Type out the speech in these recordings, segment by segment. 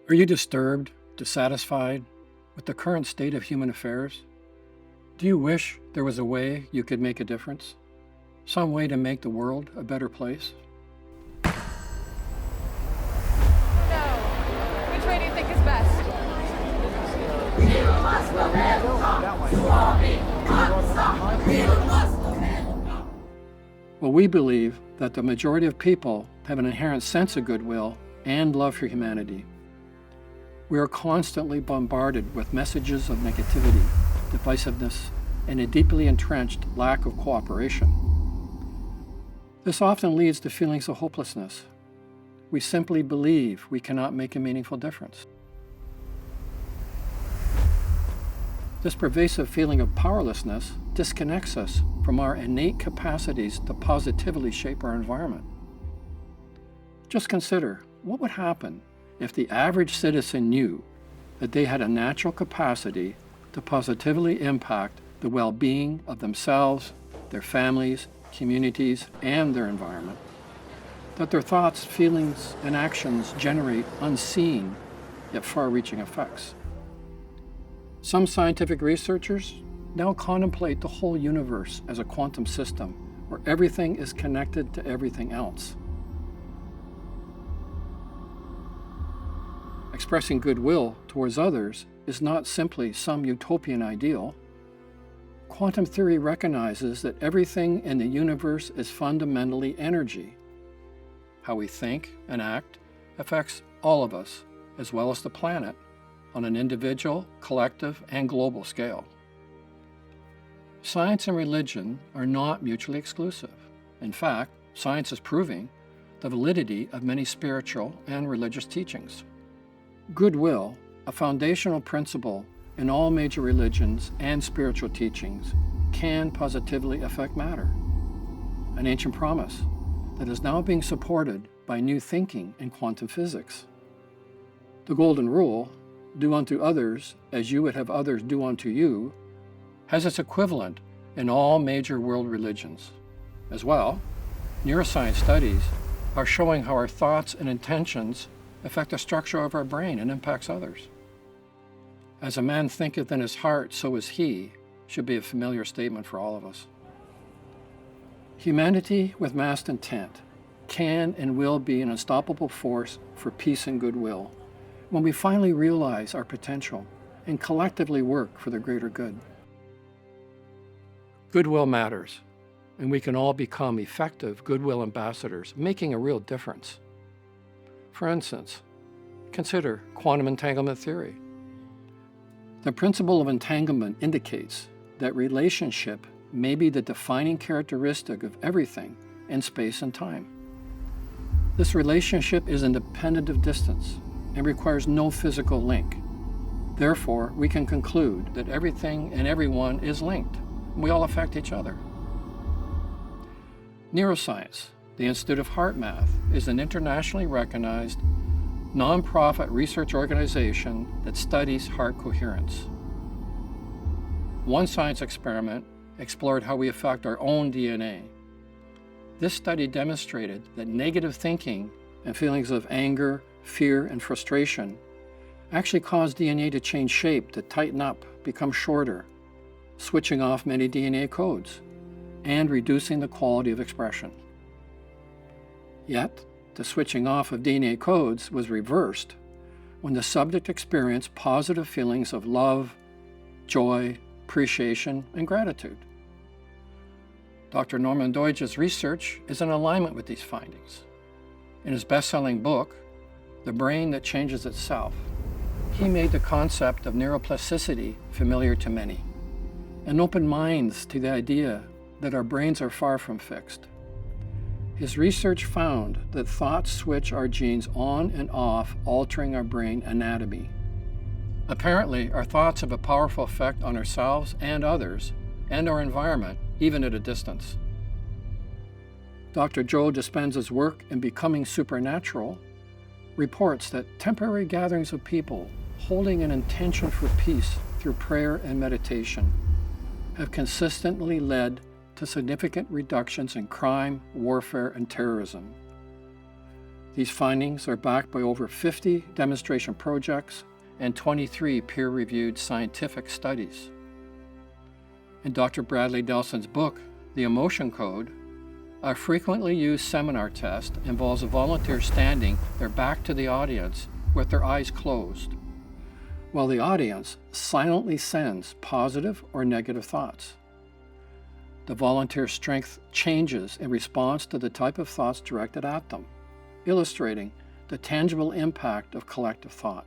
Are you disturbed, dissatisfied with the current state of human affairs? Do you wish there was a way you could make a difference? Some way to make the world a better place? No. Which way do you think is best? Well, we believe that the majority of people have an inherent sense of goodwill and love for humanity. We are constantly bombarded with messages of negativity, divisiveness, and a deeply entrenched lack of cooperation. This often leads to feelings of hopelessness. We simply believe we cannot make a meaningful difference. This pervasive feeling of powerlessness disconnects us from our innate capacities to positively shape our environment. Just consider what would happen if the average citizen knew that they had a natural capacity to positively impact the well-being of themselves, their families, communities, and their environment, that their thoughts, feelings, and actions generate unseen yet far-reaching effects. Some scientific researchers now contemplate the whole universe as a quantum system where everything is connected to everything else. Expressing goodwill towards others is not simply some utopian ideal. Quantum theory recognizes that everything in the universe is fundamentally energy. How we think and act affects all of us, as well as the planet, on an individual, collective, and global scale. Science and religion are not mutually exclusive. In fact, science is proving the validity of many spiritual and religious teachings. Goodwill, a foundational principle in all major religions and spiritual teachings, can positively affect matter. An ancient promise that is now being supported by new thinking in quantum physics. The golden rule, do unto others as you would have others do unto you, has its equivalent in all major world religions. As well, neuroscience studies are showing how our thoughts and intentions affect the structure of our brain and impacts others. As a man thinketh in his heart, so is he, should be a familiar statement for all of us. Humanity with massed intent can and will be an unstoppable force for peace and goodwill when we finally realize our potential and collectively work for the greater good. Goodwill matters, and we can all become effective goodwill ambassadors, making a real difference. For instance, consider quantum entanglement theory. The principle of entanglement indicates that relationship may be the defining characteristic of everything in space and time. This relationship is independent of distance and requires no physical link. Therefore, we can conclude that everything and everyone is linked. We all affect each other. Neuroscience, the Institute of Heart Math, is an internationally recognized nonprofit research organization that studies heart coherence. One science experiment explored how we affect our own DNA. This study demonstrated that negative thinking and feelings of anger, fear, and frustration actually cause DNA to change shape, to tighten up, become shorter, switching off many DNA codes, and reducing the quality of expression. Yet, the switching off of DNA codes was reversed when the subject experienced positive feelings of love, joy, appreciation, and gratitude. Dr. Norman Doidge's research is in alignment with these findings. In his best-selling book, The Brain That Changes Itself, he made the concept of neuroplasticity familiar to many and opened minds to the idea that our brains are far from fixed. His research found that thoughts switch our genes on and off, altering our brain anatomy. Apparently, our thoughts have a powerful effect on ourselves and others, and our environment, even at a distance. Dr. Joe Dispenza's work in Becoming Supernatural reports that temporary gatherings of people holding an intention for peace through prayer and meditation have consistently led to significant reductions in crime, warfare, and terrorism. These findings are backed by over 50 demonstration projects and 23 peer-reviewed scientific studies. In Dr. Bradley Nelson's book, The Emotion Code, a frequently used seminar test involves a volunteer standing their back to the audience with their eyes closed, while the audience silently sends positive or negative thoughts. The volunteer's strength changes in response to the type of thoughts directed at them, illustrating the tangible impact of collective thought.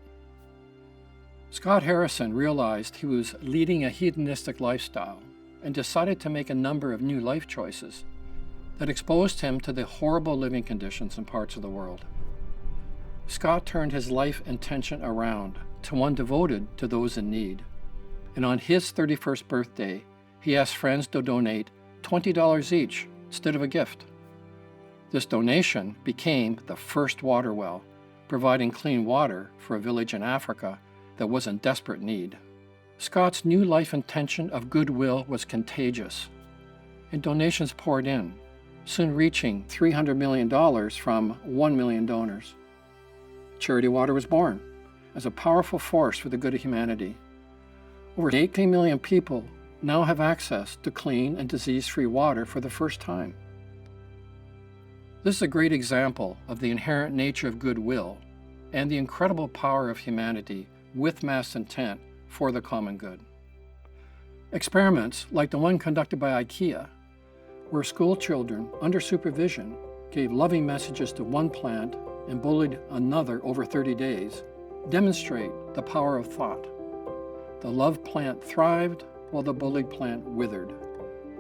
Scott Harrison realized he was leading a hedonistic lifestyle and decided to make a number of new life choices that exposed him to the horrible living conditions in parts of the world. Scott turned his life intention around to one devoted to those in need, and on his 31st birthday, he asked friends to donate $20 each instead of a gift. This donation became the first water well, providing clean water for a village in Africa that was in desperate need. Scott's new life intention of goodwill was contagious, and donations poured in, soon reaching $300 million from 1 million donors. Charity Water was born as a powerful force for the good of humanity. Over 18 million people now have access to clean and disease-free water for the first time. This is a great example of the inherent nature of goodwill and the incredible power of humanity with mass intent for the common good. Experiments like the one conducted by IKEA, where school children under supervision gave loving messages to one plant and bullied another over 30 days, demonstrate the power of thought. The love plant thrived while the bullied plant withered,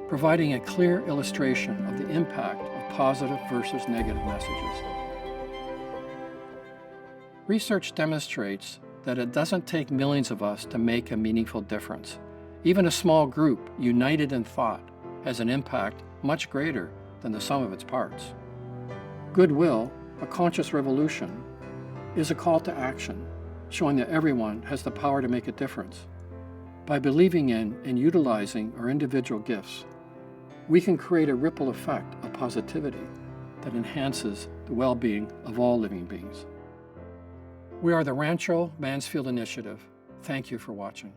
providing a clear illustration of the impact of positive versus negative messages. Research demonstrates that it doesn't take millions of us to make a meaningful difference. Even a small group united in thought has an impact much greater than the sum of its parts. Goodwill, a conscious revolution, is a call to action, showing that everyone has the power to make a difference. By believing in and utilizing our individual gifts, we can create a ripple effect of positivity that enhances the well-being of all living beings. We are the Rancho Mansfield Initiative. Thank you for watching.